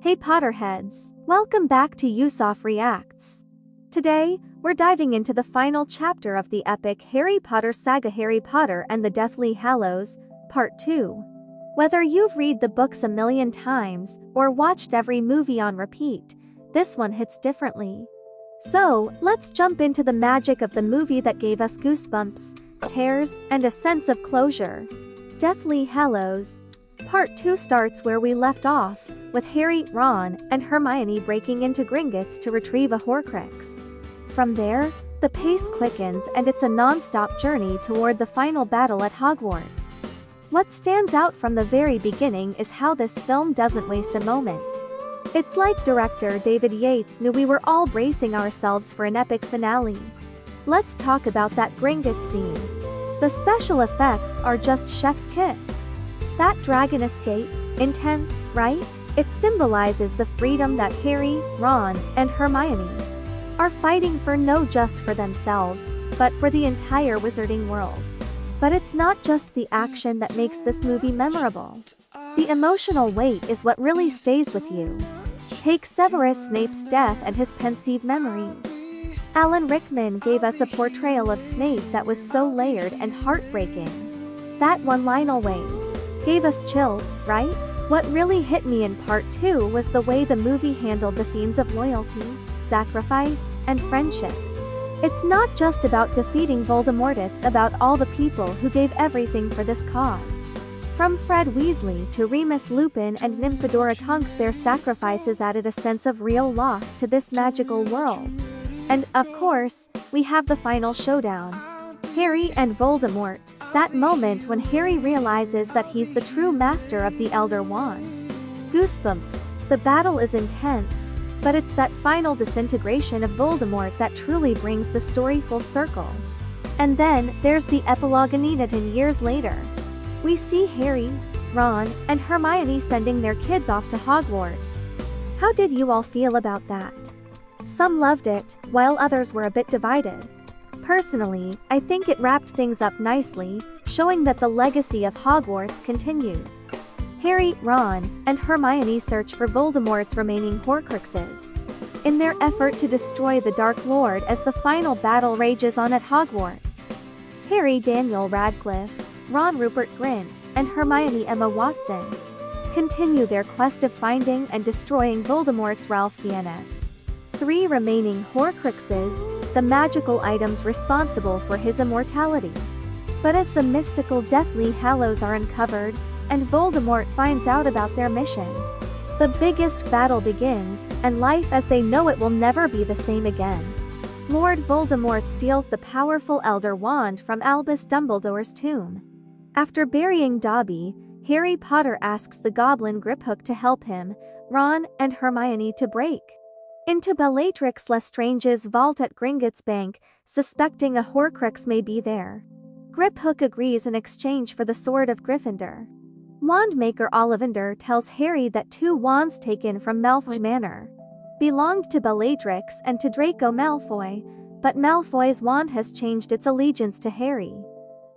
Hey Potterheads! Welcome back to Yusuf Reacts. Today, we're diving into the final chapter of the epic Harry Potter saga Harry Potter and the Deathly Hallows, Part 2. Whether you've read the books a million times or watched every movie on repeat, this one hits differently. So, let's jump into the magic of the movie that gave us goosebumps, tears, and a sense of closure. Deathly Hallows. Part 2 starts where we left off, with Harry, Ron, and Hermione breaking into Gringotts to retrieve a Horcrux. From there, the pace quickens and it's a non-stop journey toward the final battle at Hogwarts. What stands out from the very beginning is how this film doesn't waste a moment. It's like director David Yates knew we were all bracing ourselves for an epic finale. Let's talk about that Gringotts scene. The special effects are just chef's kiss. That dragon escape, intense, right? It symbolizes the freedom that Harry, Ron, and Hermione are fighting for, not just for themselves, but for the entire wizarding world. But it's not just the action that makes this movie memorable. The emotional weight is what really stays with you. Take Severus Snape's death and his pensive memories. Alan Rickman gave us a portrayal of Snape that was so layered and heartbreaking. That one line always gave us chills, right? What really hit me in Part 2 was the way the movie handled the themes of loyalty, sacrifice, and friendship. It's not just about defeating Voldemort, it's about all the people who gave everything for this cause. From Fred Weasley to Remus Lupin and Nymphadora Tonks, their sacrifices added a sense of real loss to this magical world. And, of course, we have the final showdown. Harry and Voldemort. That moment when Harry realizes that he's the true master of the Elder Wand. Goosebumps. The battle is intense, but it's that final disintegration of Voldemort that truly brings the story full circle. And then, there's the epilogue. 10 years later. We see Harry, Ron, and Hermione sending their kids off to Hogwarts. How did you all feel about that? Some loved it, while others were a bit divided. Personally, I think it wrapped things up nicely, showing that the legacy of Hogwarts continues. Harry, Ron, and Hermione search for Voldemort's remaining Horcruxes in their effort to destroy the Dark Lord as the final battle rages on at Hogwarts. Harry Daniel Radcliffe, Ron Rupert Grint, and Hermione Emma Watson continue their quest of finding and destroying Voldemort's Ralph Fiennes. 3 remaining Horcruxes, the magical items responsible for his immortality. But as the mystical Deathly Hallows are uncovered, and Voldemort finds out about their mission, the biggest battle begins, and life as they know it will never be the same again. Lord Voldemort steals the powerful Elder Wand from Albus Dumbledore's tomb. After burying Dobby, Harry Potter asks the Goblin Griphook to help him, Ron and Hermione to break into Bellatrix Lestrange's vault at Gringotts Bank, suspecting a Horcrux may be there. Griphook agrees in exchange for the Sword of Gryffindor. Wandmaker Ollivander tells Harry that 2 wands taken from Malfoy Manor belonged to Bellatrix and to Draco Malfoy, but Malfoy's wand has changed its allegiance to Harry.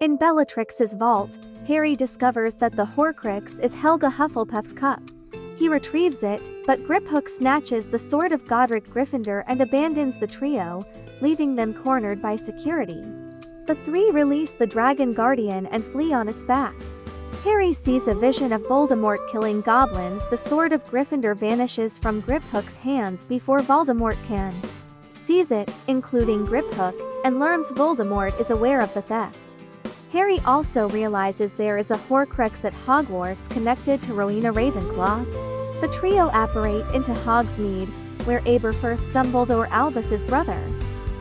In Bellatrix's vault, Harry discovers that the Horcrux is Helga Hufflepuff's cup. He retrieves it, but Griphook snatches the Sword of Godric Gryffindor and abandons the trio, leaving them cornered by security. The 3 release the Dragon Guardian and flee on its back. Harry sees a vision of Voldemort killing goblins. The Sword of Gryffindor vanishes from Griphook's hands before Voldemort can seize it, including Griphook, and learns Voldemort is aware of the theft. Harry also realizes there is a Horcrux at Hogwarts connected to Rowena Ravenclaw. The trio apparate into Hogsmeade, where Aberforth Dumbledore, Albus's brother,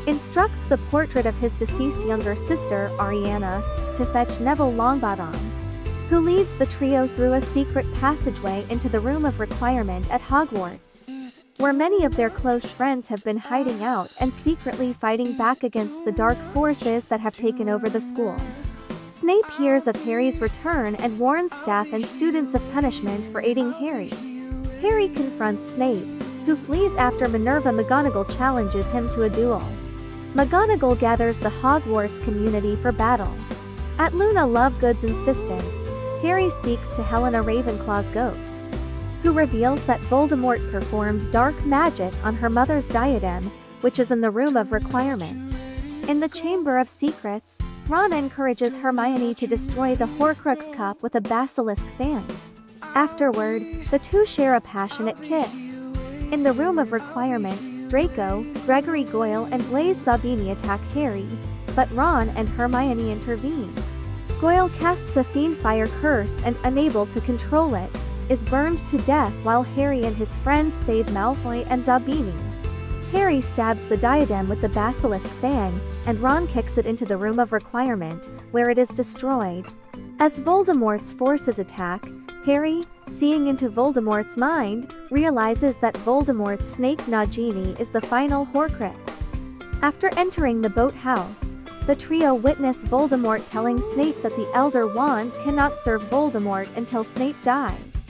instructs the portrait of his deceased younger sister, Ariana, to fetch Neville Longbottom, who leads the trio through a secret passageway into the Room of Requirement at Hogwarts, where many of their close friends have been hiding out and secretly fighting back against the dark forces that have taken over the school. Snape hears of Harry's return and warns staff and students of punishment for aiding Harry. Harry confronts Snape, who flees after Minerva McGonagall challenges him to a duel. McGonagall gathers the Hogwarts community for battle. At Luna Lovegood's insistence, Harry speaks to Helena Ravenclaw's ghost. who reveals that Voldemort performed dark magic on her mother's diadem, which is in the Room of Requirement. In the Chamber of Secrets, Ron encourages Hermione to destroy the Horcrux cup with a basilisk fan. Afterward, the two share a passionate kiss. In the Room of Requirement, Draco, Gregory Goyle and Blaise Zabini attack Harry, but Ron and Hermione intervene. Goyle casts a fiendfire curse and, unable to control it, is burned to death while Harry and his friends save Malfoy and Zabini. Harry stabs the diadem with the basilisk fang, and Ron kicks it into the Room of Requirement, where it is destroyed. As Voldemort's forces attack, Harry, seeing into Voldemort's mind, realizes that Voldemort's snake Nagini is the final Horcrux. After entering the boathouse, the trio witness Voldemort telling Snape that the Elder Wand cannot serve Voldemort until Snape dies.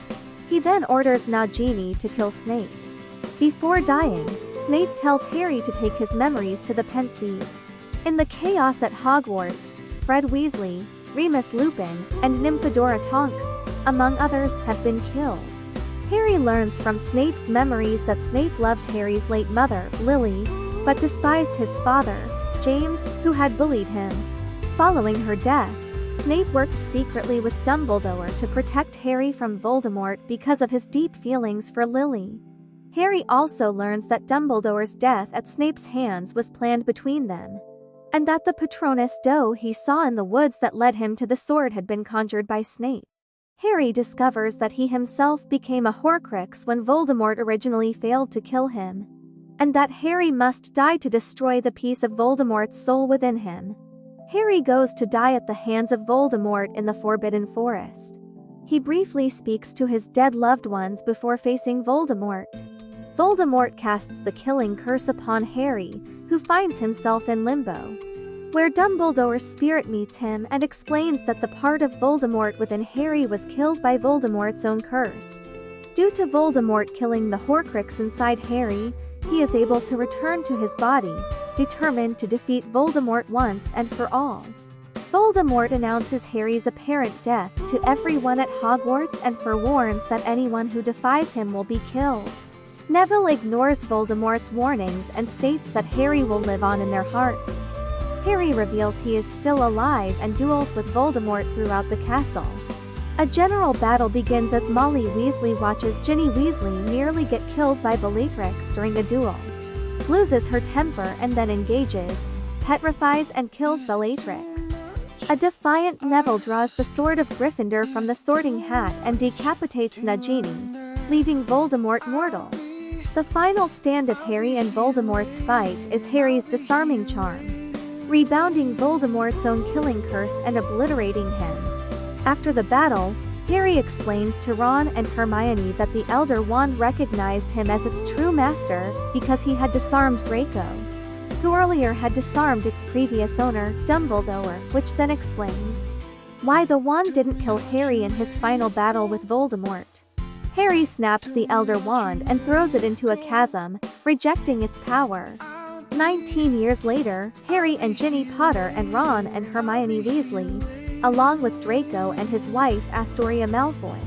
He then orders Nagini to kill Snape. Before dying, Snape tells Harry to take his memories to the Pensieve. In the chaos at Hogwarts, Fred Weasley, Remus Lupin, and Nymphadora Tonks, among others, have been killed. Harry learns from Snape's memories that Snape loved Harry's late mother, Lily, but despised his father, James, who had bullied him. Following her death, Snape worked secretly with Dumbledore to protect Harry from Voldemort because of his deep feelings for Lily. Harry also learns that Dumbledore's death at Snape's hands was planned between them, and that the Patronus doe he saw in the woods that led him to the sword had been conjured by Snape. Harry discovers that he himself became a Horcrux when Voldemort originally failed to kill him, and that Harry must die to destroy the piece of Voldemort's soul within him. Harry goes to die at the hands of Voldemort in the Forbidden Forest. He briefly speaks to his dead loved ones before facing Voldemort. Voldemort casts the killing curse upon Harry, who finds himself in limbo, where Dumbledore's spirit meets him and explains that the part of Voldemort within Harry was killed by Voldemort's own curse. Due to Voldemort killing the Horcrux inside Harry, he is able to return to his body, determined to defeat Voldemort once and for all. Voldemort announces Harry's apparent death to everyone at Hogwarts and forewarns that anyone who defies him will be killed. Neville ignores Voldemort's warnings and states that Harry will live on in their hearts. Harry reveals he is still alive and duels with Voldemort throughout the castle. A general battle begins as Molly Weasley watches Ginny Weasley nearly get killed by Bellatrix during a duel, loses her temper and then engages, petrifies and kills Bellatrix. A defiant Neville draws the sword of Gryffindor from the sorting hat and decapitates Nagini, leaving Voldemort mortal. The final stand of Harry and Voldemort's fight is Harry's disarming charm, rebounding Voldemort's own killing curse and obliterating him. After the battle, Harry explains to Ron and Hermione that the Elder Wand recognized him as its true master because he had disarmed Draco, who earlier had disarmed its previous owner, Dumbledore, which then explains why the wand didn't kill Harry in his final battle with Voldemort. Harry snaps the Elder Wand and throws it into a chasm, rejecting its power. 19 years later, Harry and Ginny Potter and Ron and Hermione Weasley, along with Draco and his wife Astoria Malfoy,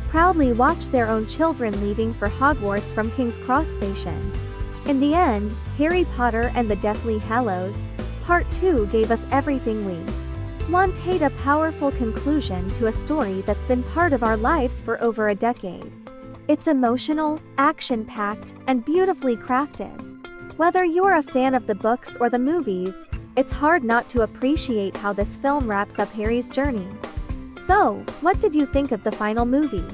proudly watch their own children leaving for Hogwarts from King's Cross Station. In the end, Harry Potter and the Deathly Hallows, Part 2 gave us everything we wanted, a powerful conclusion to a story that's been part of our lives for over a decade. It's emotional, action-packed, and beautifully crafted. Whether you're a fan of the books or the movies, it's hard not to appreciate how this film wraps up Harry's journey. So, what did you think of the final movie?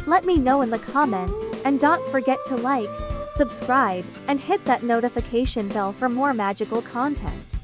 Let me know in the comments, and don't forget to like, subscribe, and hit that notification bell for more magical content.